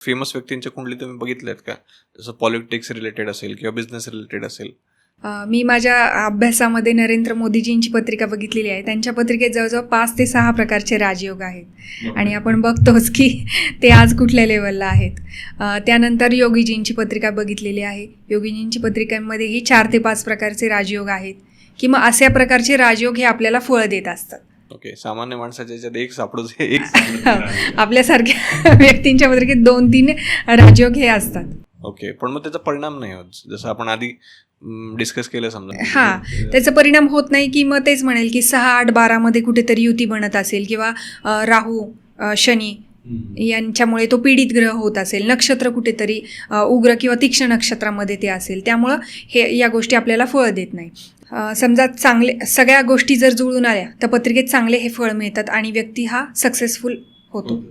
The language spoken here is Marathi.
फेमस व्यक्तींच्या कुंडली तुम्ही बघितल्यात का? जसं पॉलिटिक्स रिलेटेड असेल किंवा बिझनेस रिलेटेड असेल. मी माझ्या अभ्यासामध्ये नरेंद्र मोदीजींची पत्रिका बघितलेली आहे. त्यांच्या पत्रिकेत जवळजवळ 5 ते 6 प्रकारचे राजयोग आहेत आणि आपण बघतोच की ते आज कुठल्या लेवलला आहेत. त्यानंतर योगीजींची पत्रिका बघितलेली आहे. योगीजींची पत्रिकांमध्येही 4 ते 5 प्रकारचे राजयोग आहेत की मग अशा प्रकारचे राजयोग हे आपल्याला फळ देत असतात. ओके, सामान्य माणसाच्या याच्यात एक सापडूच एक आपल्यासारख्या व्यक्तींच्या पत्रिकेत 2-3 राजयोग हे असतात. ओके, पण मग त्याचा परिणाम नाही होत जसं आपण आधी डिस्कस केलं समजा. हां, त्याचा परिणाम होत नाही की मग तेच म्हणेल की 6, 8, 12मध्ये कुठेतरी युती बनत असेल किंवा राहू, शनी यांच्यामुळे तो पीडित ग्रह होत असेल, नक्षत्र कुठेतरी उग्र किंवा तीक्ष्ण नक्षत्रामध्ये ते असेल, त्यामुळं या गोष्टी आपल्याला फळ देत नाही. समजा सगळ्या गोष्टी जर जुळून आल्या तर पत्रिकेत चांगले हे फळ मिळतात आणि व्यक्ती हा सक्सेसफुल होतो.